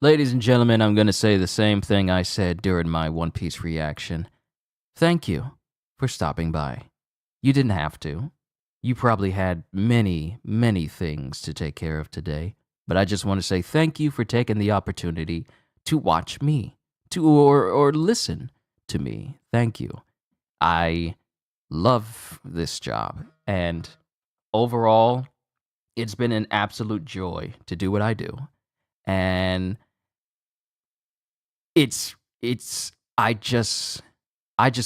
Ladies and gentlemen, I'm going to say the same thing I said during my One Piece reaction. Thank you for stopping by. You didn't have to. You probably had many, many things to take care of today, but I just want to say thank you for taking the opportunity to watch me, or listen to me. Thank you. I love this job, and overall, it's been an absolute joy to do what I do. And it's I just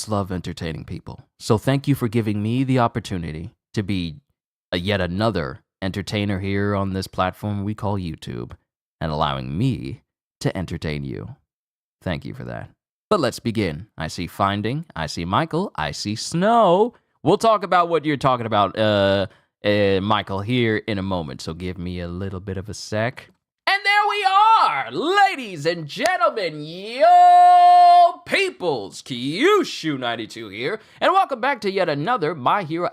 love entertaining people. So thank you for giving me the opportunity to be yet another entertainer here on this platform we call YouTube and allowing me to entertain you. Thank you for that. But let's begin. I see Finding, I see Michael, I see Snow. We'll talk about what you're talking about, Michael, here in a moment. So give me a little bit of a sec. And there we are, ladies and gentlemen, yo peoples, Kyushu92 here, and welcome back to yet another My Hero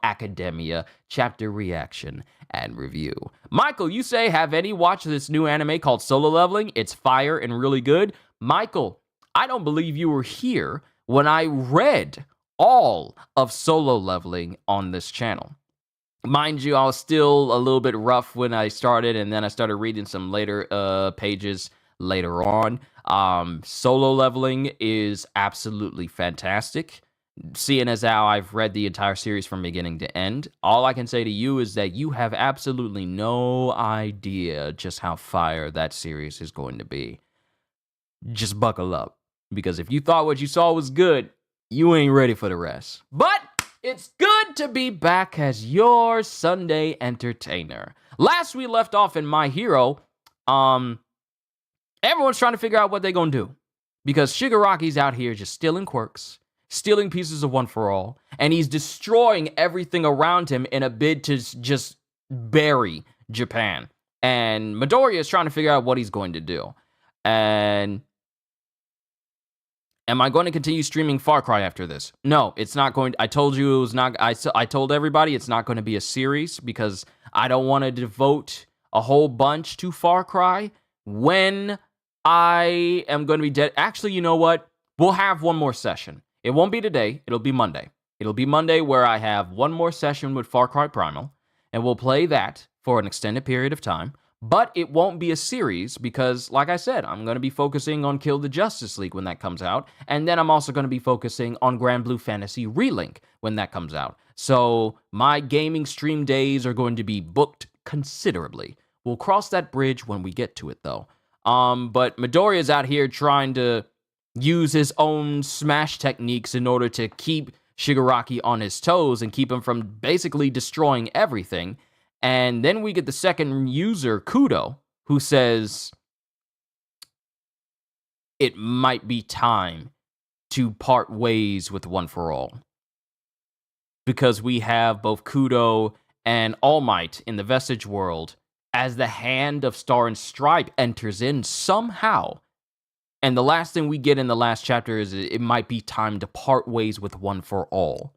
Academia chapter reaction and review. Michael, you say, have any watched this new anime called Solo Leveling? It's fire and really good. Michael, I don't believe you were here when I read all of Solo Leveling on this channel. Mind you, I was still a little bit rough when I started, and then I started reading some later pages later on. Solo Leveling is absolutely fantastic. Seeing as how I've read the entire series from beginning to end, all I can say to you is that you have absolutely no idea just how fire that series is going to be. Just buckle up, because if you thought what you saw was good, you ain't ready for the rest. But it's good to be back as your Sunday entertainer. Last we left off in My Hero, everyone's trying to figure out what they're gonna do, because Shigaraki's out here just stealing quirks, stealing pieces of One For All, and he's destroying everything around him in a bid to just bury Japan. And Midoriya is trying to figure out what he's going to do. And am I going to continue streaming Far Cry after this? No, it's not going to. I told you it was not. I told everybody it's not going to be a series, because I don't want to devote a whole bunch to Far Cry when I am going to be dead. Actually, you know what? We'll have one more session. It won't be today. It'll be Monday. It'll be Monday where I have one more session with Far Cry Primal, and we'll play that for an extended period of time. But it won't be a series because, like I said, I'm going to be focusing on Kill the Justice League when that comes out. And then I'm also going to be focusing on Grand Blue Fantasy Relink when that comes out. So my gaming stream days are going to be booked considerably. We'll cross that bridge when we get to it, though. But Midoriya's out here trying to use his own smash techniques in order to keep Shigaraki on his toes and keep him from basically destroying everything. And then we get the second user, Kudo, who says it might be time to part ways with One For All, because we have both Kudo and All Might in the Vestige world as the hand of Star and Stripe enters in somehow. And the last thing we get in the last chapter is it might be time to part ways with One For All.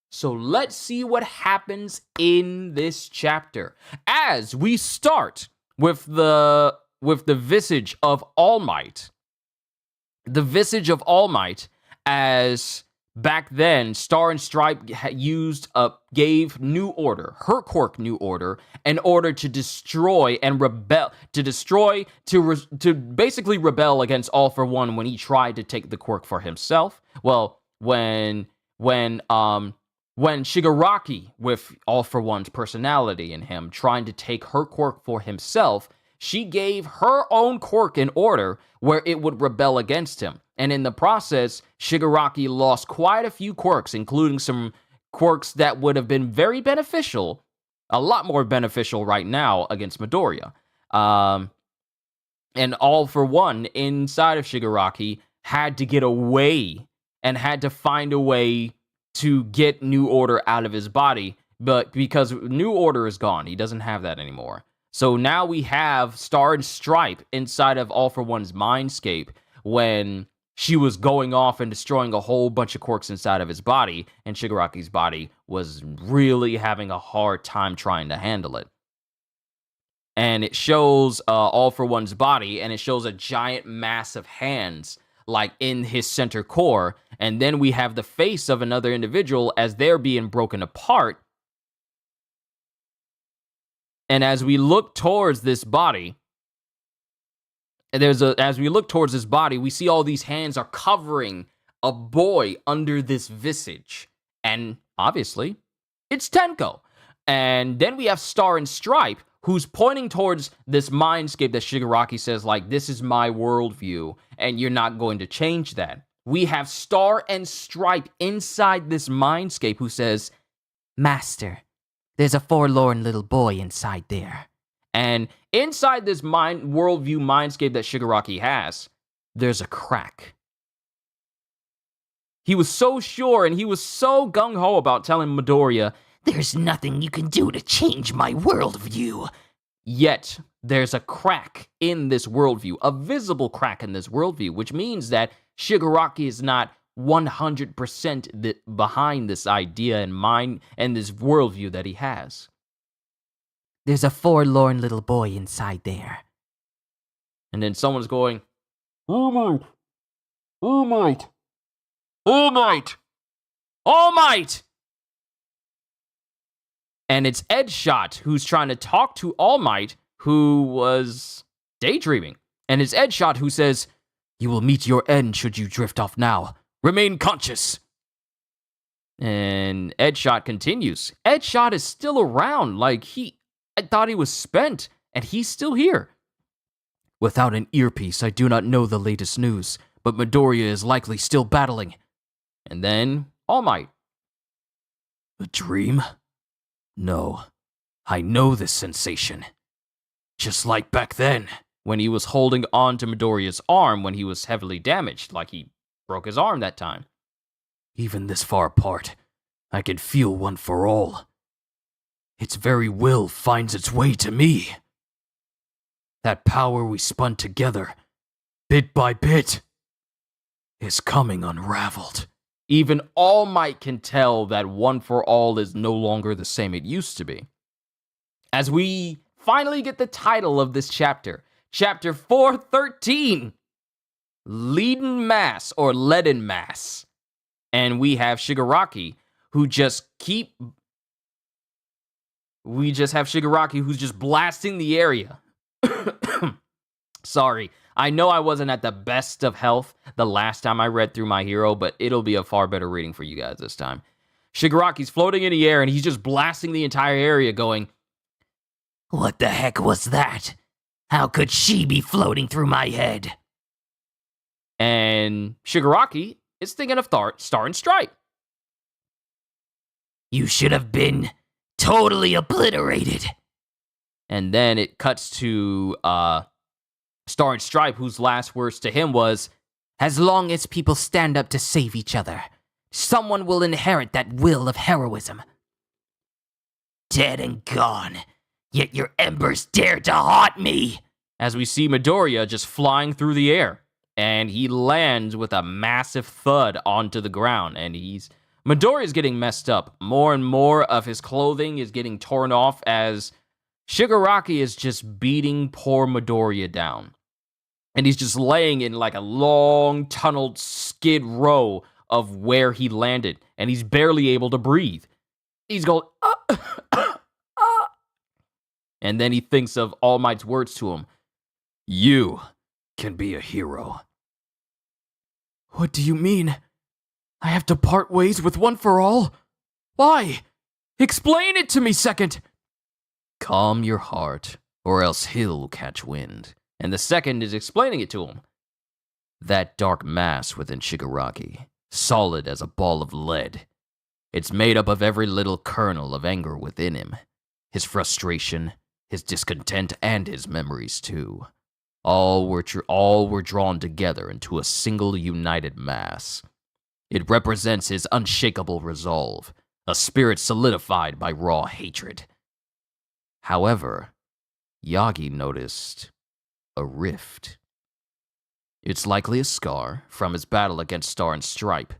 So let's see what happens in this chapter, as we start with the visage of All Might. The visage of All Might, as back then Star and Stripe gave New Order, her quirk New Order, in order to destroy and rebel, to basically rebel against All For One when he tried to take the quirk for himself. Well, when Shigaraki, with All For One's personality in him, trying to take her quirk for himself, she gave her own quirk in order where it would rebel against him. And in the process, Shigaraki lost quite a few quirks, including some quirks that would have been very beneficial, a lot more beneficial right now against Midoriya. And All For One inside of Shigaraki had to get away and had to find a way to get New Order out of his body, but because New Order is gone, he doesn't have that anymore. So now we have Star and Stripe inside of All For One's mindscape when she was going off and destroying a whole bunch of quirks inside of his body, and Shigaraki's body was really having a hard time trying to handle it. and it shows All For One's body, and it shows a giant mass of hands like in his center core, and then we have the face of another individual as they're being broken apart. And as we look towards this body, we see all these hands are covering a boy under this visage, and obviously it's Tenko. And then we have Star and Stripe, who's pointing towards this mindscape that Shigaraki says, like, this is my worldview, and you're not going to change that. We have Star and Stripe inside this mindscape who says, Master, there's a forlorn little boy inside there. And inside this worldview mindscape that Shigaraki has, there's a crack. He was so sure and he was so gung-ho about telling Midoriya, there's nothing you can do to change my worldview. Yet, there's a crack in this worldview, a visible crack in this worldview, which means that Shigaraki is not 100% behind this idea and mind and this worldview that he has. There's a forlorn little boy inside there. And then someone's going, All Might! All Might! All Might! All Might! And it's Edgeshot who's trying to talk to All Might, who was daydreaming. And it's Edgeshot who says, You will meet your end should you drift off now. Remain conscious. And Edgeshot continues. Edgeshot is still around, like I thought he was spent, and he's still here. Without an earpiece, I do not know the latest news, but Midoriya is likely still battling. And then, All Might. A dream? No, I know this sensation. Just like back then, when he was holding on to Midoriya's arm when he was heavily damaged, like he broke his arm that time. Even this far apart, I can feel One For All. Its very will finds its way to me. That power we spun together, bit by bit, is coming unraveled. Even All Might can tell that One For All is no longer the same it used to be. As we finally get the title of this chapter, Chapter 413, Leaden Mass or Leaden Mass. And we have Shigaraki, who's just blasting the area. Sorry. I know I wasn't at the best of health the last time I read through My Hero, but it'll be a far better reading for you guys this time. Shigaraki's floating in the air, and he's just blasting the entire area, going, What the heck was that? How could she be floating through my head? And Shigaraki is thinking of Star and Stripe. You should have been totally obliterated. And then it cuts to Star and Stripe, whose last words to him was, As long as people stand up to save each other, someone will inherit that will of heroism. Dead and gone, yet your embers dare to haunt me. As we see Midoriya just flying through the air, and he lands with a massive thud onto the ground, and Midoriya's getting messed up. More and more of his clothing is getting torn off as Shigaraki is just beating poor Midoriya down. And he's just laying in like a long, tunneled skid row of where he landed. And he's barely able to breathe. He's going, And then he thinks of All Might's words to him. You can be a hero. What do you mean? I have to part ways with One For All? Why? Explain it to me, second. Calm your heart, or else he'll catch wind. And the second is explaining it to him. That dark mass within Shigaraki, solid as a ball of lead. It's made up of every little kernel of anger within him. His frustration, his discontent, and his memories too. All were drawn together into a single united mass. It represents his unshakable resolve, a spirit solidified by raw hatred. However, Yagi noticed a rift. It's likely a scar from his battle against Star and Stripe.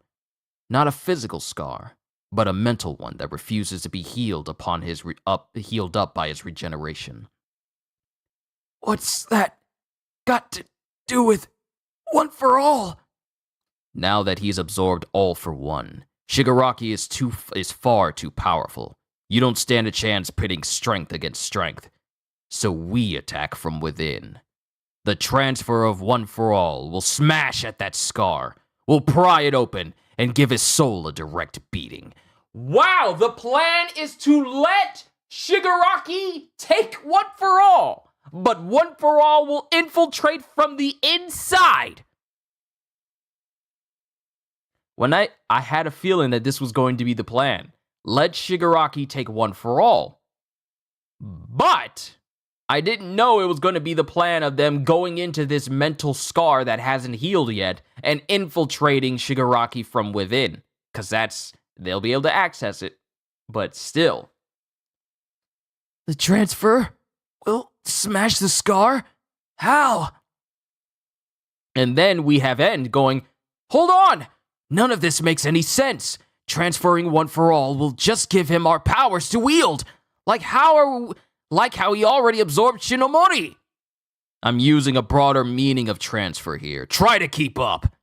Not a physical scar, but a mental one that refuses to be healed upon healed up by his regeneration. What's that got to do with One for All? Now that he's absorbed All for One, Shigaraki is far too powerful. You don't stand a chance pitting strength against strength. So we attack from within. The transfer of One for All will smash at that scar. We'll pry it open and give his soul a direct beating. Wow, the plan is to let Shigaraki take One for All, but One for All will infiltrate from the inside. When I had a feeling that this was going to be the plan. Let Shigaraki take One for All. But I didn't know it was going to be the plan of them going into this mental scar that hasn't healed yet and infiltrating Shigaraki from within. Because they'll be able to access it. But still. The transfer will smash the scar? How? And then we have End going, hold on! None of this makes any sense. Transferring One for All will just give him our powers to wield. Like how he already absorbed Shinomori. I'm using a broader meaning of transfer here. Try to keep up.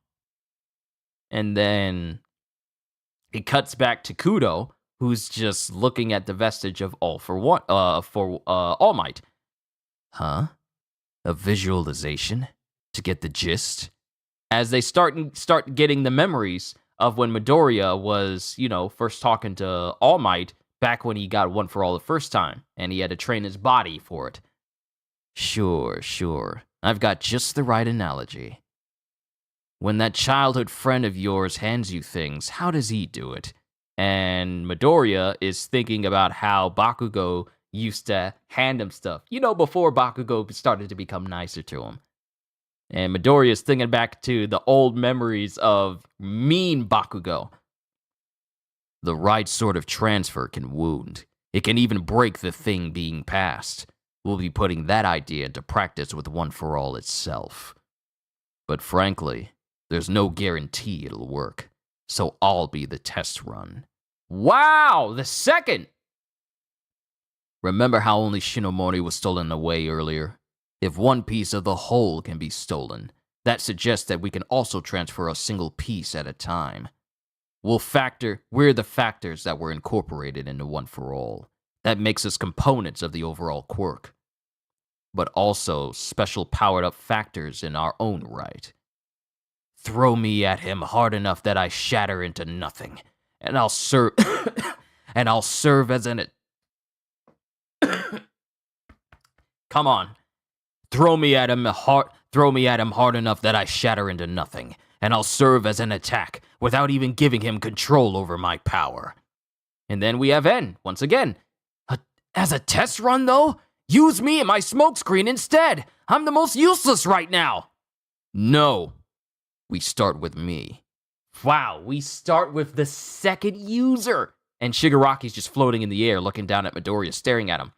And then it cuts back to Kudo, who's just looking at the vestige of All Might. Huh? A visualization to get the gist? As they start getting the memories of when Midoriya was, first talking to All Might back when he got One for All the first time, and he had to train his body for it. Sure. I've got just the right analogy. When that childhood friend of yours hands you things, how does he do it? And Midoriya is thinking about how Bakugo used to hand him stuff, before Bakugo started to become nicer to him. And Midoriya is thinking back to the old memories of mean Bakugo. The right sort of transfer can wound. It can even break the thing being passed. We'll be putting that idea into practice with One for All itself. But frankly, there's no guarantee it'll work. So I'll be the test run. Wow, the second! Remember how only Shinomori was stolen away earlier? If one piece of the whole can be stolen, that suggests that we can also transfer a single piece at a time. We're the factors that were incorporated into One for All. That makes us components of the overall quirk. But also special powered up factors in our own right. Throw me at him hard enough that I shatter into nothing, and I'll serve as an Come on. Throw me at him hard enough that I shatter into nothing, and I'll serve as an attack without even giving him control over my power. And then we have N, once again. As a test run, though? Use me and my smokescreen instead! I'm the most useless right now! No. We start with me. Wow, we start with the second user! And Shigaraki's just floating in the air, looking down at Midoriya, staring at him.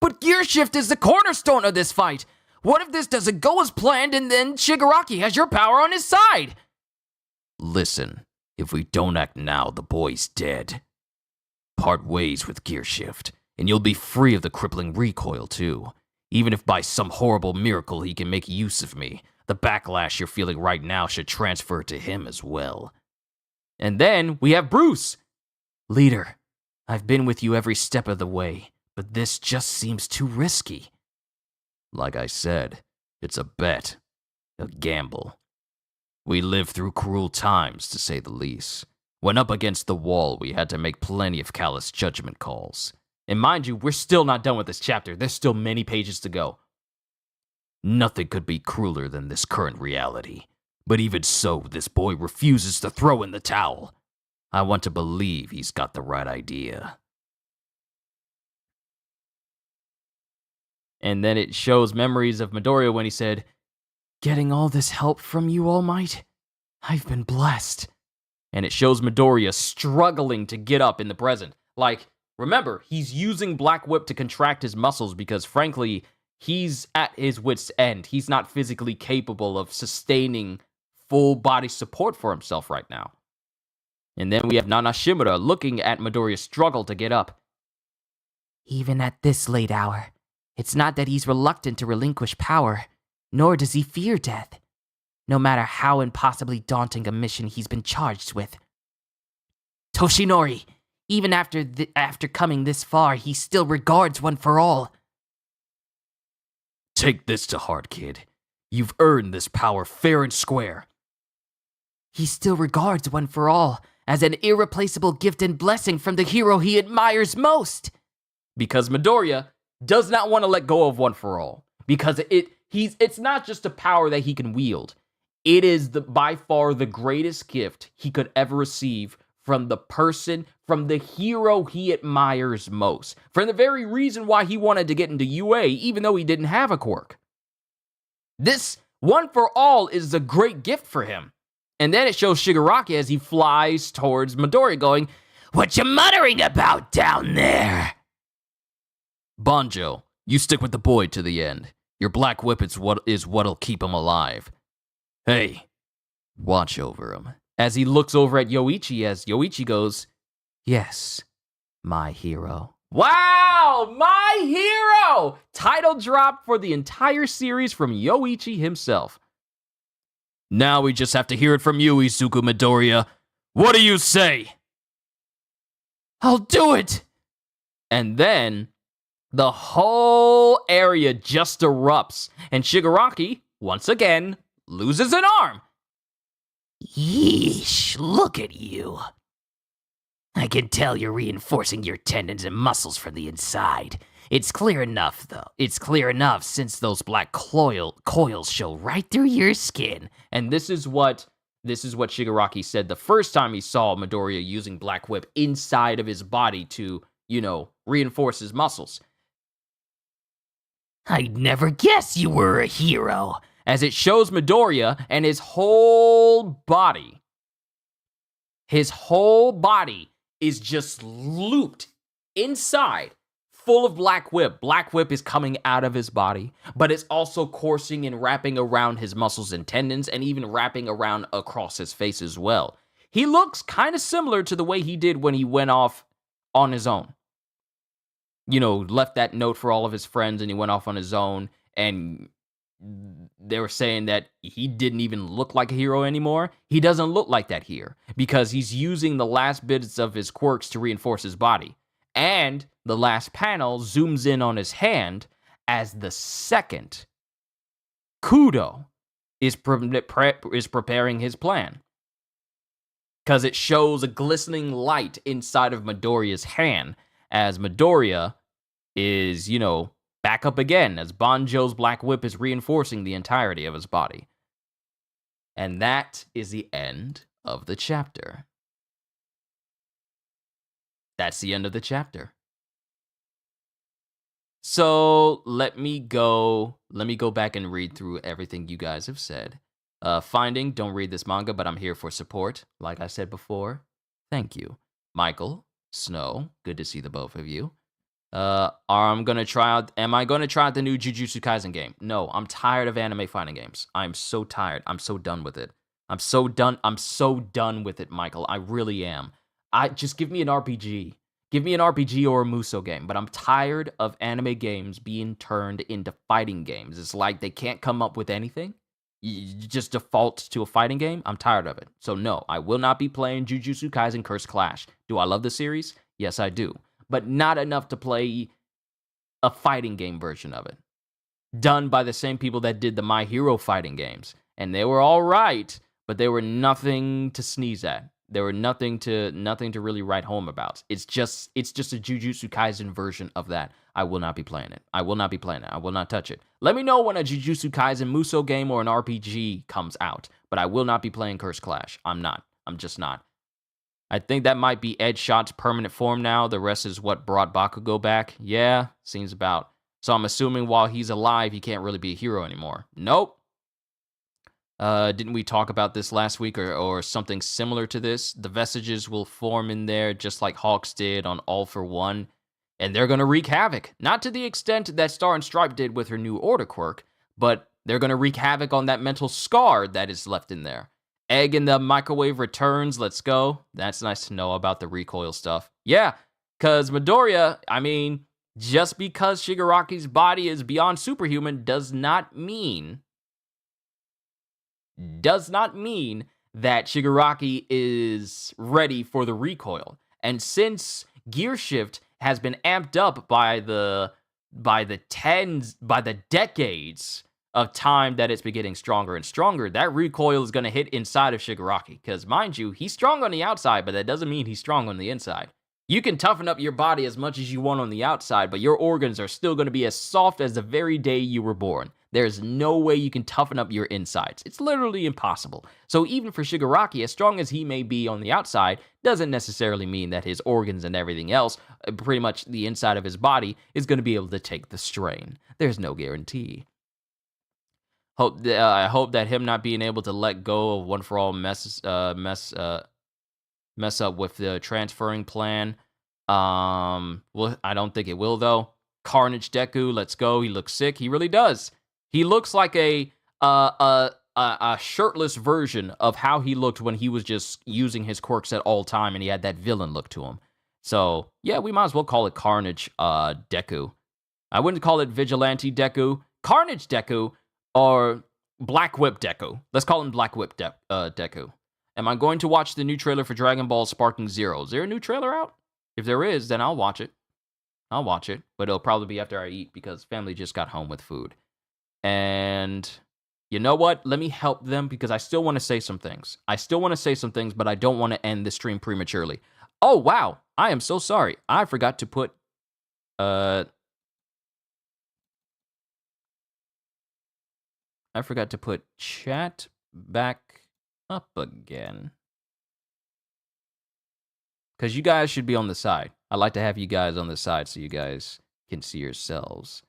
But Gear Shift is the cornerstone of this fight! What if this doesn't go as planned and then Shigaraki has your power on his side? Listen, if we don't act now, the boy's dead. Part ways with Gear Shift, and you'll be free of the crippling recoil too. Even if by some horrible miracle he can make use of me, the backlash you're feeling right now should transfer to him as well. And then we have Bruce. Leader, I've been with you every step of the way, but this just seems too risky. Like I said, it's a bet, a gamble. We lived through cruel times, to say the least. When up against the wall, we had to make plenty of callous judgment calls. And mind you, we're still not done with this chapter. There's still many pages to go. Nothing could be crueler than this current reality. But even so, this boy refuses to throw in the towel. I want to believe he's got the right idea. And then it shows memories of Midoriya when he said, "Getting all this help from you, All Might? I've been blessed." And it shows Midoriya struggling to get up in the present. Like, remember, he's using Black Whip to contract his muscles because, frankly, he's at his wit's end. He's not physically capable of sustaining full body support for himself right now. And then we have Nana Shimura looking at Midoriya's struggle to get up. Even at this late hour, It's not that he's reluctant to relinquish power, nor does he fear death, no matter how impossibly daunting a mission he's been charged with. Toshinori, even after coming this far, he still regards One for All. Take this to heart, kid. You've earned this power fair and square. He still regards One for All as an irreplaceable gift and blessing from the hero he admires most. Because Midoriya does not want to let go of One for All. Because it's not just a power that he can wield. It is by far the greatest gift he could ever receive from the hero he admires most. For the very reason why he wanted to get into UA, even though he didn't have a quirk. This One for All is a great gift for him. And then it shows Shigaraki as he flies towards Midoriya going, "What you muttering about down there?" "Banjo, you stick with the boy to the end. Your black whip is what'll keep him alive. Hey, watch over him." As he looks over at Yoichi, as Yoichi goes, "Yes, my hero." Wow, my hero! Title drop for the entire series from Yoichi himself. Now we just have to hear it from you, Izuku Midoriya. What do you say? "I'll do it!" And then the whole area just erupts, and Shigaraki, once again, loses an arm. Yeesh, look at you. I can tell you're reinforcing your tendons and muscles from the inside. It's clear enough, though. It's clear enough since those black coils show right through your skin. And this is what Shigaraki said the first time he saw Midoriya using Black Whip inside of his body to, reinforce his muscles. "I'd never guess you were a hero." As it shows Midoriya and his whole body is just looped inside, full of Black Whip. Black Whip is coming out of his body, but it's also coursing and wrapping around his muscles and tendons, and even wrapping around across his face as well. He looks kind of similar to the way he did when he went off on his own. Left that note for all of his friends, and he went off on his own, and they were saying that he didn't even look like a hero anymore. He doesn't look like that here, because he's using the last bits of his quirks to reinforce his body. And the last panel zooms in on his hand as the second Kudo is preparing his plan. Because it shows a glistening light inside of Midoriya's hand as Midoriya is, back up again as Banjo's Black Whip is reinforcing the entirety of his body. And that is the end of the chapter. That's the end of the chapter. So let me go back and read through everything you guys have said. Finding, don't read this manga, but I'm here for support. Like I said before, thank you. Michael, Snow, good to see the both of you. Am I gonna try out the new Jujutsu Kaisen game? No, I'm tired of anime fighting games. I'm so tired. I'm so done with it. I'm so done with it, Michael. I really am. Just give me an RPG. Give me an RPG or a Muso game, but I'm tired of anime games being turned into fighting games. It's like they can't come up with anything. You just default to a fighting game. I'm tired of it. So no, I will not be playing Jujutsu Kaisen Curse Clash. Do I love the series? Yes, I do. But not enough to play a fighting game version of it. Done by the same people that did the My Hero fighting games. And they were all right, but they were nothing to sneeze at. There were nothing to really write home about. It's just a Jujutsu Kaisen version of that. I will not be playing it. I will not be playing it. I will not touch it. Let me know when a Jujutsu Kaisen Muso game or an RPG comes out, but I will not be playing Curse Clash. I'm not. I'm just not. I think that might be Ed Shot's permanent form now. The rest is what brought Bakugo back. Yeah, seems about. So I'm assuming while he's alive, he can't really be a hero anymore. Nope. Didn't we talk about this last week or something similar to this? The vestiges will form in there just like Hawks did on All for One, and they're going to wreak havoc. Not to the extent that Star and Stripe did with her New Order quirk, but they're going to wreak havoc on that mental scar that is left in there. Egg in the microwave returns. Let's go. That's nice to know about the recoil stuff. Yeah, because Midoriya, Just because Shigaraki's body is beyond superhuman does not mean that Shigaraki is ready for the recoil. And since Gear Shift has been amped up by the decades of time that it's been getting stronger and stronger, that recoil is going to hit inside of Shigaraki. Because mind you, he's strong on the outside, but that doesn't mean he's strong on the inside. You can toughen up your body as much as you want on the outside, but your organs are still going to be as soft as the very day you were born. There's no way you can toughen up your insides. It's literally impossible. So even for Shigaraki, as strong as he may be on the outside, doesn't necessarily mean that his organs and everything else, pretty much the inside of his body, is going to be able to take the strain. There's no guarantee. I hope that him not being able to let go of One For All mess up with the transferring plan. Well, I don't think it will though. Carnage Deku, let's go. He looks sick. He really does. He looks like a shirtless version of how he looked when he was just using his quirks at all time, and he had that villain look to him. So yeah, we might as well call it Carnage Deku. I wouldn't call it Vigilante Deku, Carnage Deku, or Black Whip Deku. Let's call him Black Whip Deku. Am I going to watch the new trailer for Dragon Ball Sparking Zero? Is there a new trailer out? If there is, then I'll watch it. But it'll probably be after I eat because family just got home with food. And you know what? Let me help them because I still want to say some things. But I don't want to end the stream prematurely. Oh, wow. I am so sorry. I forgot to put chat back up again. Because you guys should be on the side. I like to have you guys on the side so you guys can see yourselves.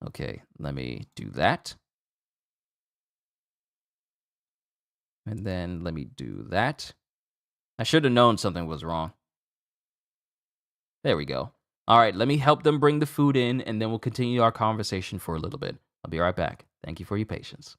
Okay, let me do that. And then let me do that. I should have known something was wrong. There we go. All right, let me help them bring the food in, and then we'll continue our conversation for a little bit. I'll be right back. Thank you for your patience.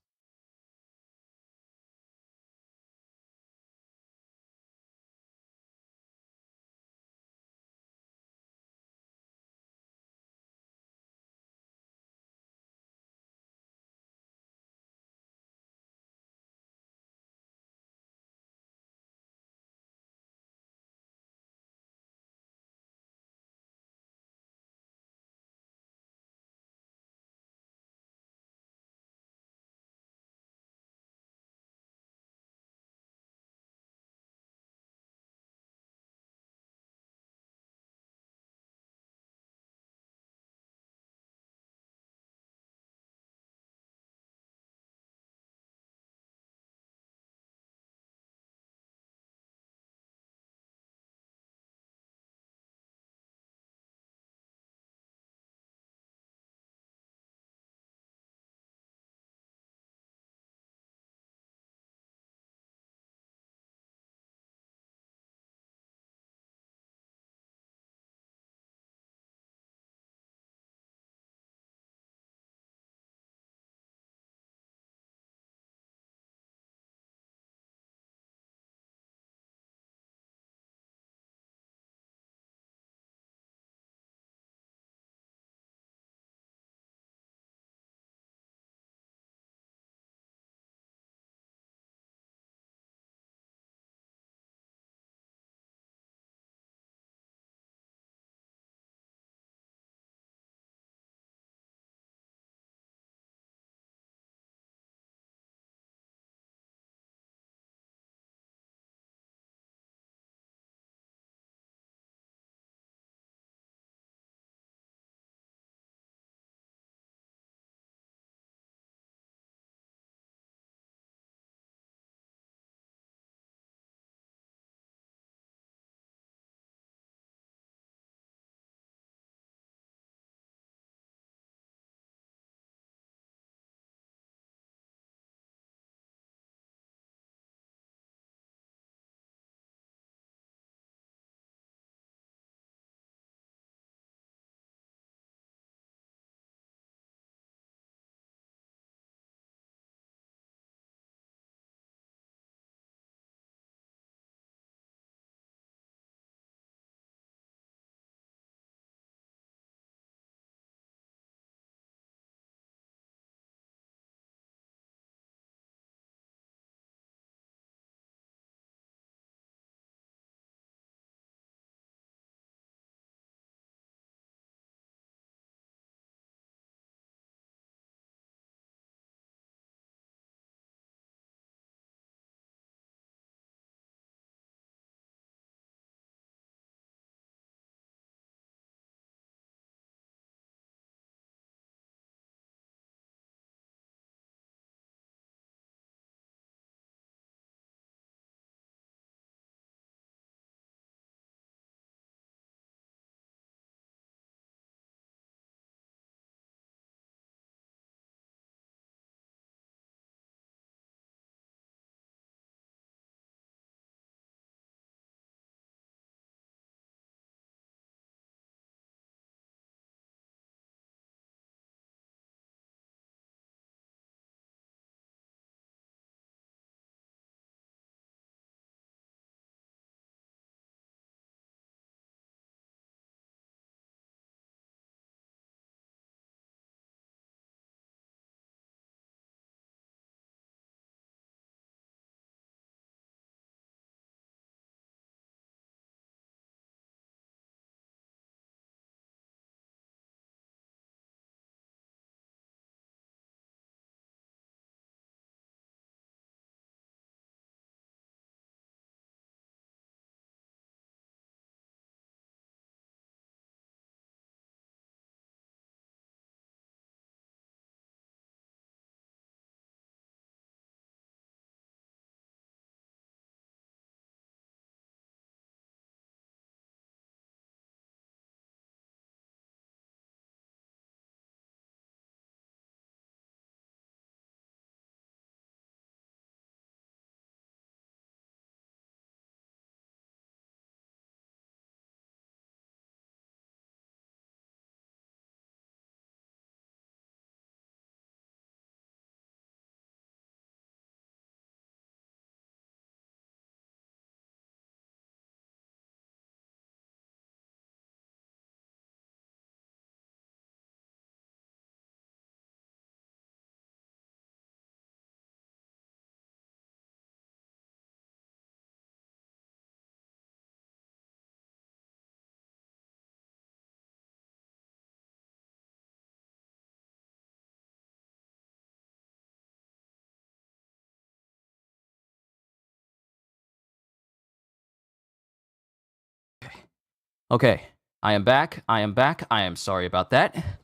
Okay, I am back. I am back. I am sorry about that.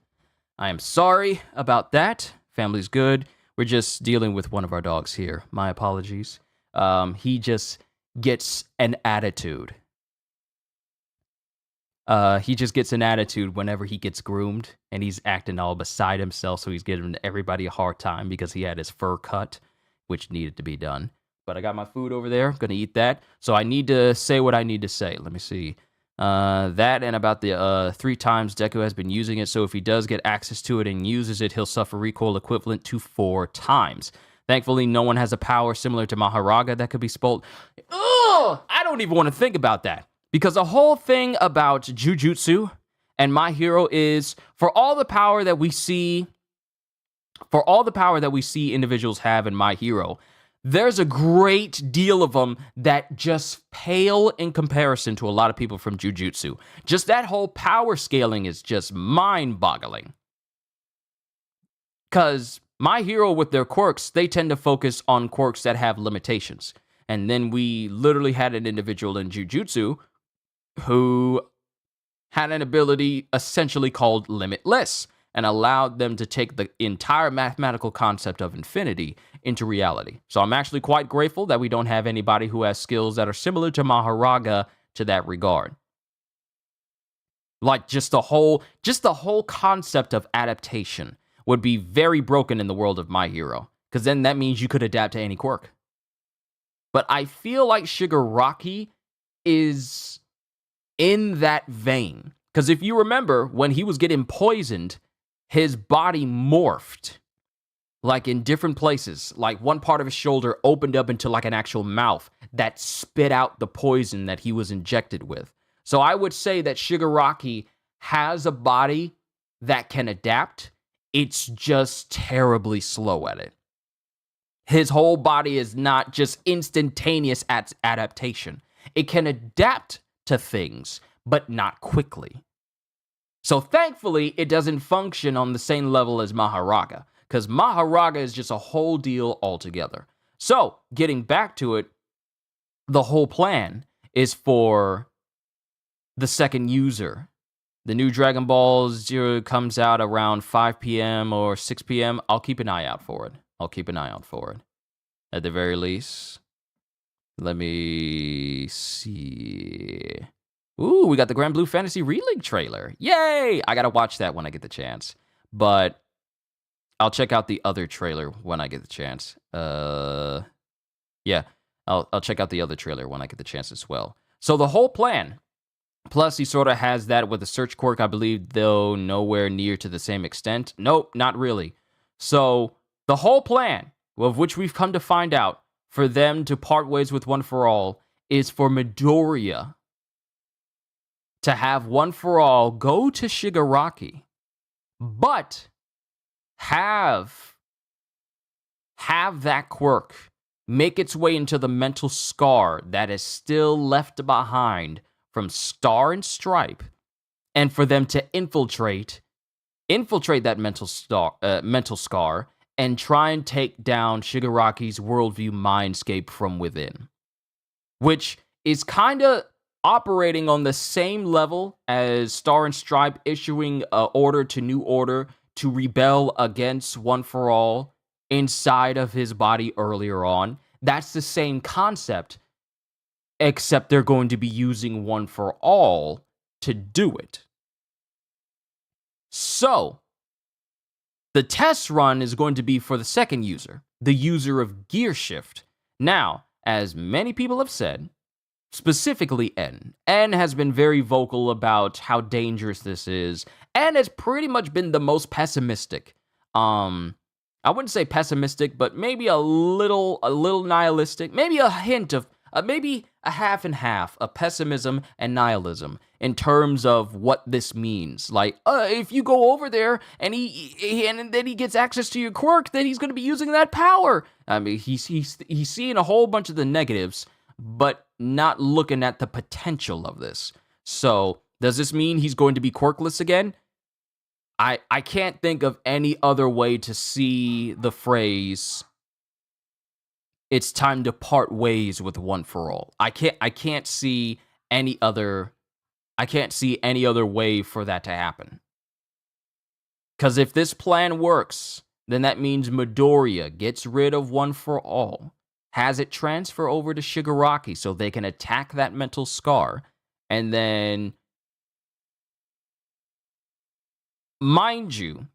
I am sorry about that. Family's good. We're just dealing with one of our dogs here. My apologies. He just gets an attitude. He just gets an attitude whenever he gets groomed, and he's acting all beside himself, so he's giving everybody a hard time because he had his fur cut, which needed to be done. But I got my food over there. I'm gonna eat that. So I need to say what I need to say. Let me see. That and about the 3 times Deku has been using it, so if he does get access to it and uses it, he'll suffer recoil equivalent to 4 times. Thankfully, no one has a power similar to Maharaga that could be spoiled. Ugh! I don't even want to think about that. Because the whole thing about Jujutsu and My Hero is for all the power that we see individuals have in My Hero, there's a great deal of them that just pale in comparison to a lot of people from Jujutsu. Just that whole power scaling is just mind-boggling. Because My Hero with their quirks, they tend to focus on quirks that have limitations. And then we literally had an individual in Jujutsu who had an ability essentially called Limitless and allowed them to take the entire mathematical concept of infinity into reality. So I'm actually quite grateful that we don't have anybody who has skills that are similar to Maharaga to that regard. Like just the whole concept of adaptation would be very broken in the world of My Hero, because then that means you could adapt to any quirk. But I feel like Shigaraki is in that vein. Because if you remember, when he was getting poisoned, his body morphed. Like in different places. Like one part of his shoulder opened up into like an actual mouth that spit out the poison that he was injected with. So I would say that Shigaraki has a body that can adapt. It's just terribly slow at it. His whole body is not just instantaneous adaptation. It can adapt to things, but not quickly. So thankfully, it doesn't function on the same level as Maharaga, because Maharaga is just a whole deal altogether. So, getting back to it, the whole plan is for the second user. The new Dragon Ball Zero comes out around 5 p.m. or 6 p.m. I'll keep an eye out for it. At the very least. Let me see. Ooh, we got the Grand Blue Fantasy Re-Link trailer. Yay! I gotta watch that when I get the chance. But I'll check out the other trailer when I get the chance. Yeah, I'll check out the other trailer when I get the chance as well. So the whole plan. Plus, he sort of has that with the search quirk, I believe, though nowhere near to the same extent. Nope, not really. So the whole plan, of which we've come to find out, for them to part ways with One For All is for Midoriya to have One For All go to Shigaraki, but have that quirk make its way into the mental scar that is still left behind from Star and Stripe, and for them to infiltrate that mental scar and try and take down Shigaraki's worldview mindscape from within. Which is kind of operating on the same level as Star and Stripe issuing an order to New Order to rebel against One For All inside of his body earlier on. That's the same concept, except they're going to be using One For All to do it. So, the test run is going to be for the second user, the user of Gear Shift. Now, as many people have said, specifically N has been very vocal about how dangerous this is, and has pretty much been the most pessimistic. I wouldn't say pessimistic, but maybe a little nihilistic, maybe a hint of, maybe a half and half of pessimism and nihilism in terms of what this means. Like, if you go over there and then he gets access to your quirk, then he's going to be using that power. I mean, he's seeing a whole bunch of the negatives, but not looking at the potential of this. So, does this mean he's going to be quirkless again? I can't think of any other way to see the phrase, it's time to part ways with One For All. I can't see any other I can't see any other way for that to happen. Because if this plan works, then that means Midoriya gets rid of One for All, has it transfer over to Shigaraki so they can attack that mental scar, and then, mind you,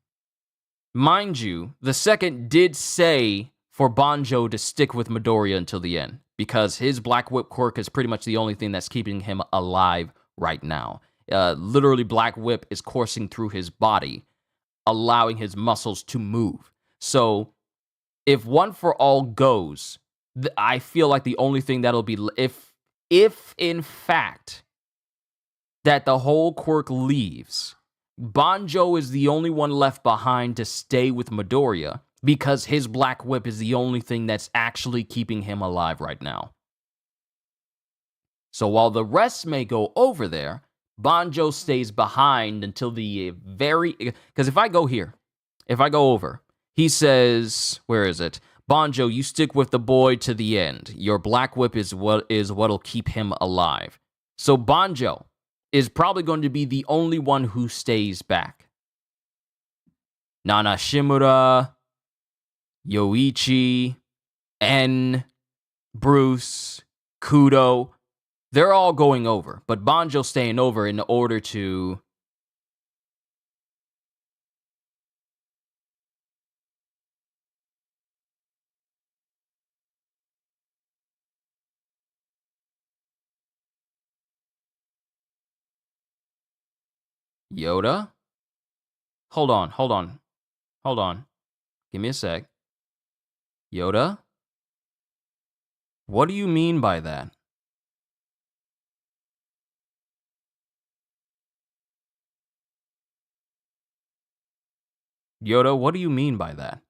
the second did say for Banjo to stick with Midoriya until the end, because his Black Whip quirk is pretty much the only thing that's keeping him alive right now. Literally, Black Whip is coursing through his body, allowing his muscles to move. So, if One for All goes, I feel like the only thing that'll be, if in fact that the whole quirk leaves, Banjo is the only one left behind to stay with Midoriya, because his Black Whip is the only thing that's actually keeping him alive right now. So while the rest may go over there, Banjo stays behind until the very... Because if I go over, he says, where is it? Banjo, you stick with the boy to the end. Your Black Whip is what'll keep him alive. So Banjo is probably going to be the only one who stays back. Nana Shimura, Yoichi, En, Bruce, Kudo, they're all going over, but Banjo's staying over in order to... Yoda? Hold on. Give me a sec. Yoda? What do you mean by that? Yoda, what do you mean by that?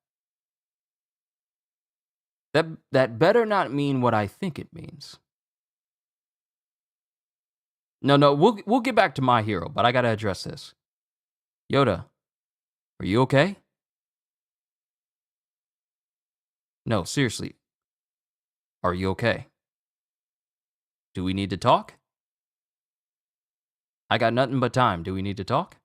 That better not mean what I think it means. No, we'll get back to My Hero, but I gotta address this. Yoda, are you okay? No, seriously. Are you okay? Do we need to talk? I got nothing but time. Do we need to talk?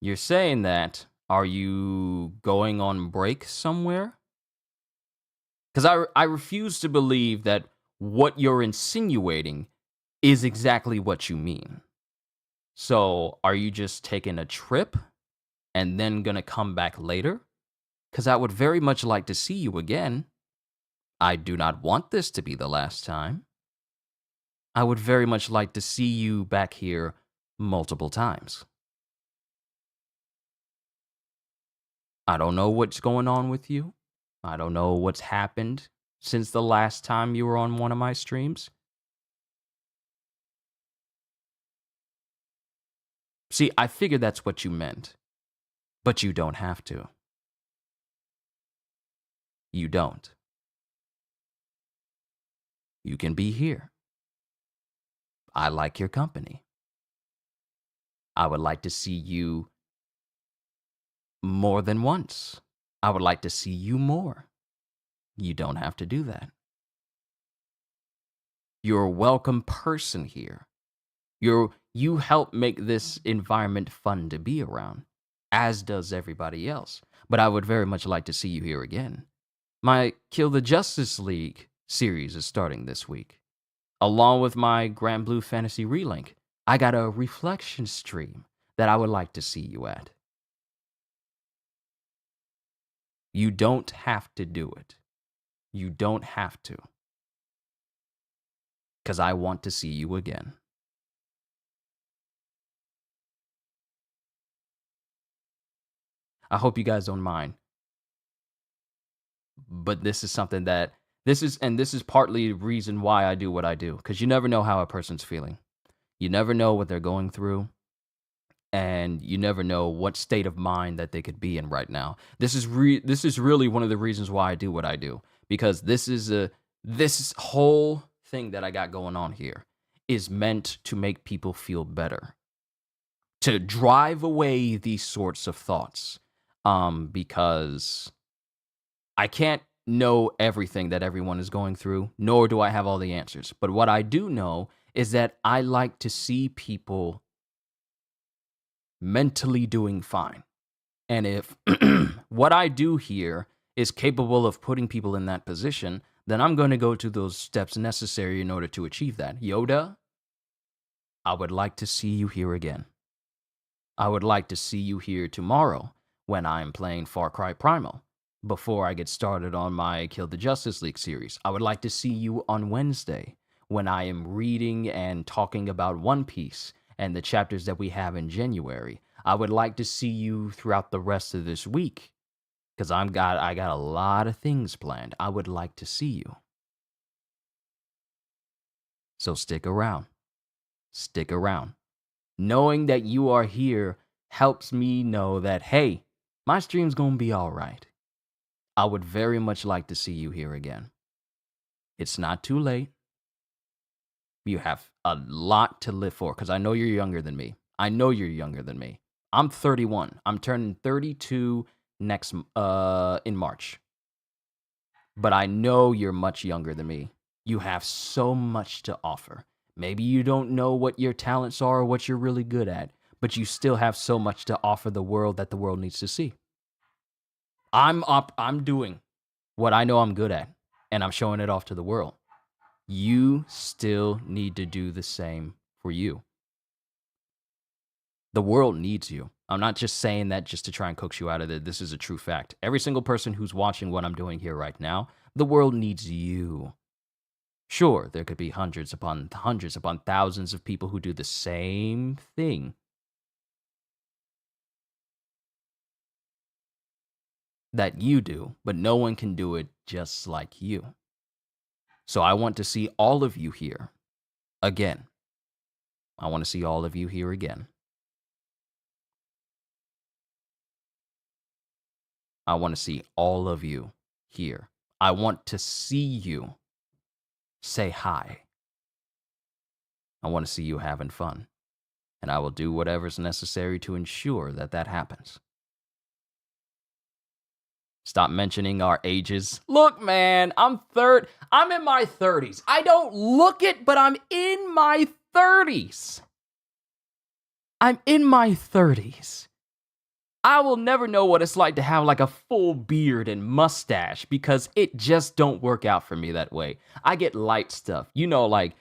You're saying that. Are you going on break somewhere? Because I refuse to believe that what you're insinuating is exactly what you mean. So, are you just taking a trip and then gonna come back later? Because I would very much like to see you again. I do not want this to be the last time. I would very much like to see you back here multiple times. I don't know what's going on with you. I don't know what's happened since the last time you were on one of my streams. See, I figured that's what you meant. But you don't have to. You don't. You can be here. I like your company. I would like to see you more than once. I would like to see you more. You don't have to do that. You're a welcome person here. You help make this environment fun to be around, as does everybody else. But I would very much like to see you here again. My Kill the Justice League series is starting this week. Along with my Grand Blue Fantasy Relink, I got a reflection stream that I would like to see you at. You don't have to do it. You don't have to. Because I want to see you again. I hope you guys don't mind. But this is something that, this is partly the reason why I do what I do. Because you never know how a person's feeling. You never know what they're going through. And you never know what state of mind that they could be in right now. This is really one of the reasons why I do what I do, because this whole thing that I got going on here is meant to make people feel better, to drive away these sorts of thoughts. Because I can't know everything that everyone is going through, nor do I have all the answers. But what I do know is that I like to see people mentally doing fine. And if what I do here is capable of putting people in that position, then I'm going to go to those steps necessary in order to achieve that. Yoda, I would like to see you here again. I would like to see you here tomorrow when I'm playing Far Cry Primal, before I get started on my Kill the Justice League series. I would like to see you on Wednesday when I am reading and talking about One Piece and the chapters that we have in January. I would like to see you throughout the rest of this week because I got a lot of things planned. I would like to see you. So stick around. Stick around. Knowing that you are here helps me know that, hey, my stream's gonna be all right. I would very much like to see you here again. It's not too late. You have a lot to live for because I know you're younger than me. I know you're younger than me. I'm 31. I'm turning 32 next in March. But I know you're much younger than me. You have so much to offer. Maybe you don't know what your talents are or what you're really good at, but you still have so much to offer the world that the world needs to see. I'm doing what I know I'm good at, and I'm showing it off to the world. You still need to do the same for you. The world needs you. I'm not just saying that just to try and coax you out of it. This is a true fact. Every single person who's watching what I'm doing here right now, the world needs you. Sure, there could be hundreds upon thousands of people who do the same thing that you do, but no one can do it just like you. So I want to see all of you here again. I want to see all of you here again. I want to see all of you here. I want to see you say hi. I want to see you having fun. And I will do whatever's necessary to ensure that that happens. Stop mentioning our ages. Look, man, I'm in my 30s. I don't look it, but I'm in my 30s. I'm in my 30s. I will never know what it's like to have like a full beard and mustache because it just don't work out for me that way. I get light stuff. You know, like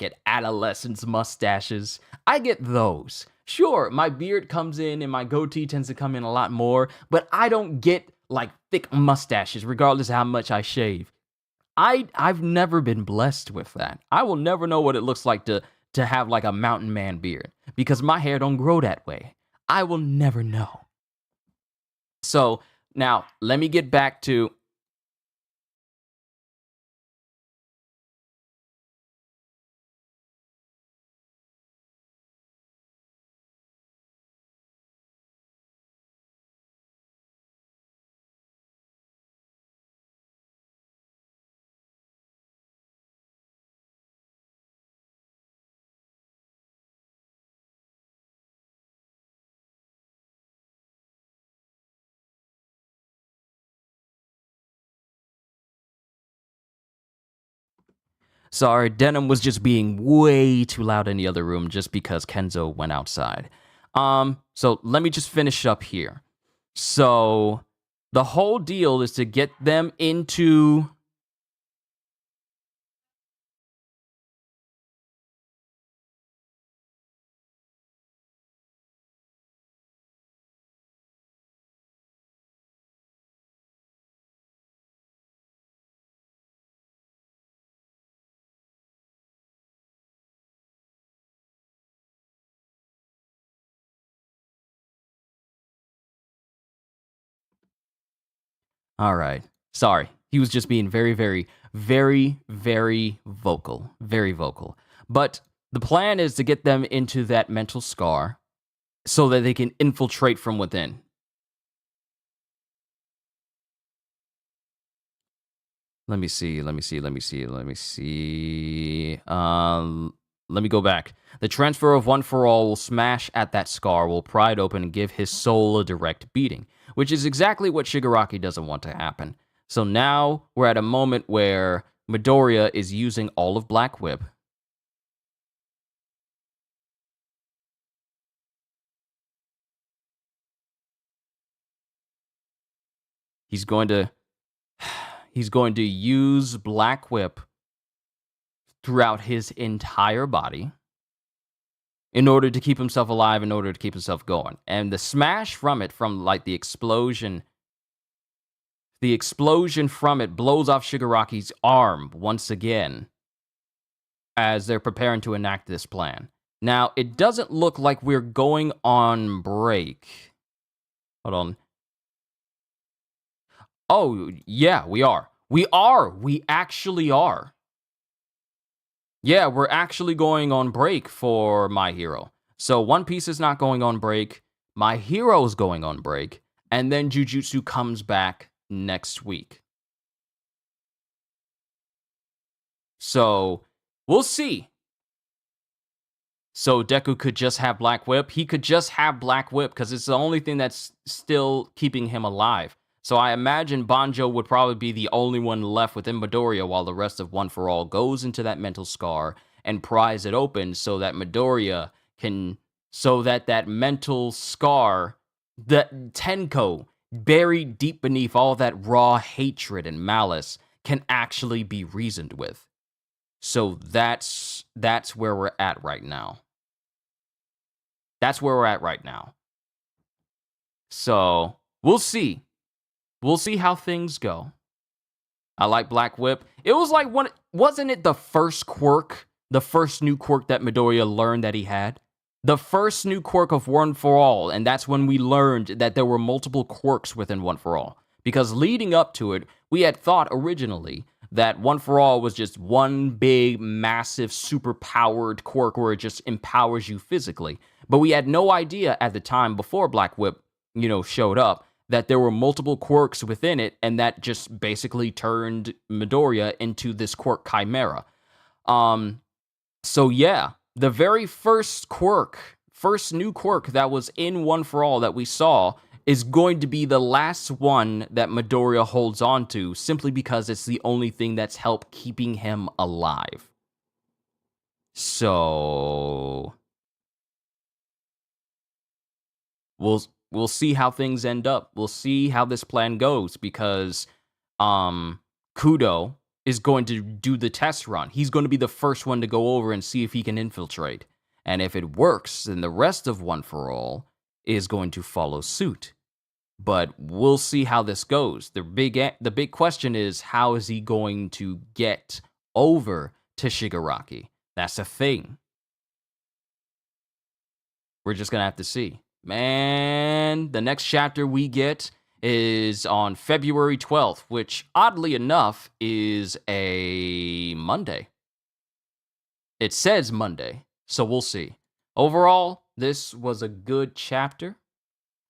at adolescents mustaches. I get those. Sure, my beard comes in and my goatee tends to come in a lot more, but I don't get like thick mustaches regardless of how much I shave. I've never been blessed with that. I will never know what it looks like to have like a mountain man beard because my hair don't grow that way. I will never know. So now let me get back to sorry, Denim was just being way too loud in the other room just because Kenzo went outside. So let me just finish up here. So the whole deal is to get them into all right. Sorry. He was just being very, very, very, very vocal. Very vocal. But the plan is to get them into that mental scar so that they can infiltrate from within. Let me see. Let me go back. The transfer of One for All will smash at that scar, will pry it open, and give his soul a direct beating, which is exactly what Shigaraki doesn't want to happen. So now we're at a moment where Midoriya is using all of Black Whip. He's going to use Black Whip throughout his entire body in order to keep himself alive, in order to keep himself going. And the smash from it, from like the explosion from it blows off Shigaraki's arm once again as they're preparing to enact this plan. Now, it doesn't look like we're going on break. Hold on. Oh, yeah, we are. We actually are. Yeah, we're actually going on break for My Hero. So One Piece is not going on break. My Hero's going on break. And then Jujutsu comes back next week. So we'll see. So Deku could just have Black Whip. He could just have Black Whip because it's the only thing that's still keeping him alive. So I imagine Banjo would probably be the only one left within Midoriya while the rest of One for All goes into that mental scar and pries it open so that Midoriya can, so that that mental scar, that Tenko, buried deep beneath all that raw hatred and malice, can actually be reasoned with. So that's where we're at right now. That's where we're at right now. So we'll see. We'll see how things go. I like Black Whip. It was like wasn't it the first quirk, the first new quirk that Midoriya learned that he had? The first new quirk of One for All, and that's when we learned that there were multiple quirks within One for All. Because leading up to it, we had thought originally that One for All was just one big, massive, super-powered quirk where it just empowers you physically. But we had no idea at the time before Black Whip, showed up, that there were multiple quirks within it, and that just basically turned Midoriya into this quirk chimera. So yeah, the very first new quirk that was in One for All that we saw is going to be the last one that Midoriya holds on to, simply because it's the only thing that's helped keeping him alive. So we'll see how things end up. We'll see how this plan goes, because Kudo is going to do the test run. He's going to be the first one to go over and see if he can infiltrate. And if it works, then the rest of One for All is going to follow suit. But we'll see how this goes. The big question is, how is he going to get over to Shigaraki? That's a thing. We're just going to have to see. Man, the next chapter we get is on February 12th, which oddly enough is a Monday. It says Monday, so we'll see. Overall, this was a good chapter,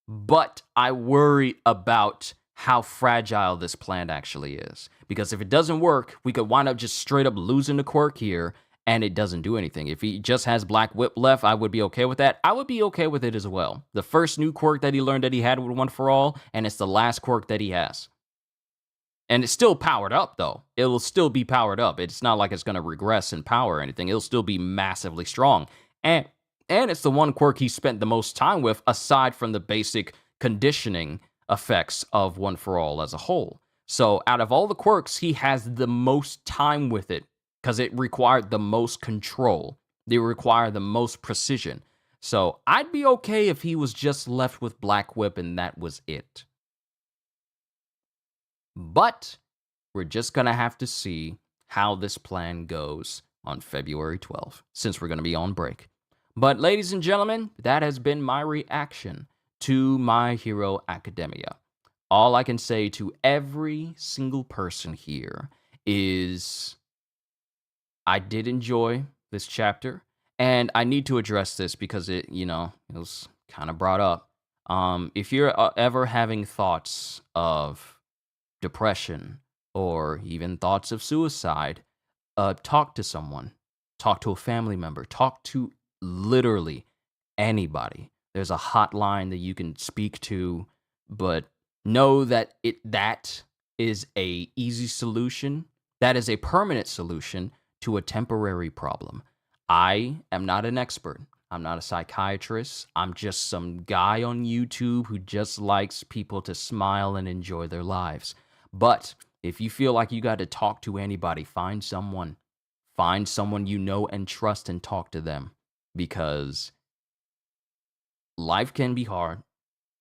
but I worry about how fragile this plan actually is. Because if it doesn't work, we could wind up just straight up losing the quirk here, and it doesn't do anything. If he just has Black Whip left, I would be okay with that. I would be okay with it as well. The first new quirk that he learned that he had with One for All, and it's the last quirk that he has. And it's still powered up, though. It will still be powered up. It's not like it's going to regress in power or anything. It'll still be massively strong. And it's the one quirk he spent the most time with, aside from the basic conditioning effects of One for All as a whole. So out of all the quirks, he has the most time with it, because it required the most control. They require the most precision. So I'd be okay if he was just left with Black Whip and that was it. But we're just going to have to see how this plan goes on February 12th, since we're going to be on break. But ladies and gentlemen, that has been my reaction to My Hero Academia. All I can say to every single person here is, I did enjoy this chapter, and I need to address this because it was kind of brought up. If you're ever having thoughts of depression or even thoughts of suicide, talk to someone, talk to a family member, talk to literally anybody. There's a hotline that you can speak to, but know that that is a easy solution. That is a permanent solution to a temporary problem. I am not an expert. I'm not a psychiatrist. I'm just some guy on YouTube who just likes people to smile and enjoy their lives. But if you feel like you got to talk to anybody, find someone. Find someone you know and trust and talk to them, because life can be hard.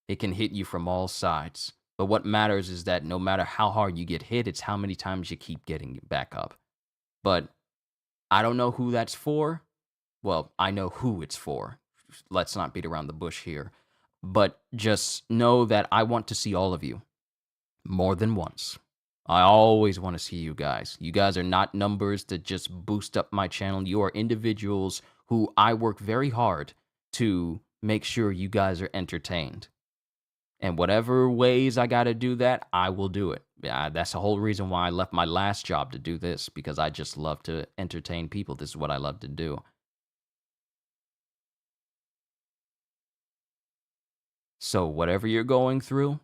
It can hit you from all sides. But what matters is that no matter how hard you get hit, it's how many times you keep getting back up. But I don't know who that's for. Well, I know who it's for. Let's not beat around the bush here. But just know that I want to see all of you more than once. I always want to see you guys. You guys are not numbers that just boost up my channel. You are individuals who I work very hard to make sure you guys are entertained. And whatever ways I got to do that, I will do it. Yeah, that's the whole reason why I left my last job to do this, because I just love to entertain people. This is what I love to do. So whatever you're going through,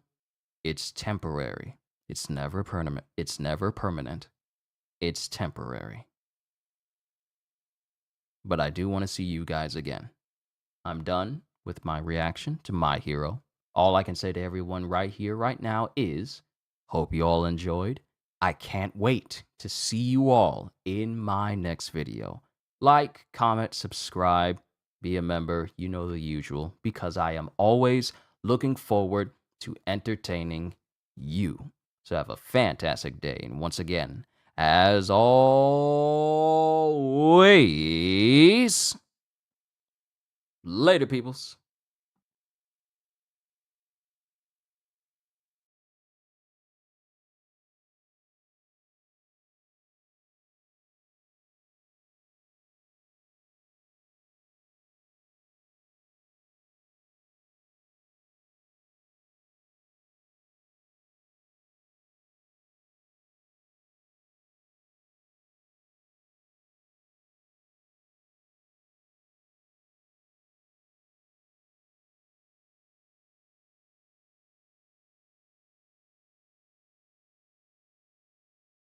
it's temporary. It's never permanent. It's never permanent. It's temporary. But I do want to see you guys again. I'm done with my reaction to My Hero. All I can say to everyone right here, right now is, hope you all enjoyed. I can't wait to see you all in my next video. Like, comment, subscribe, be a member, you know the usual, because I am always looking forward to entertaining you. So have a fantastic day. And once again, as always, later, peoples.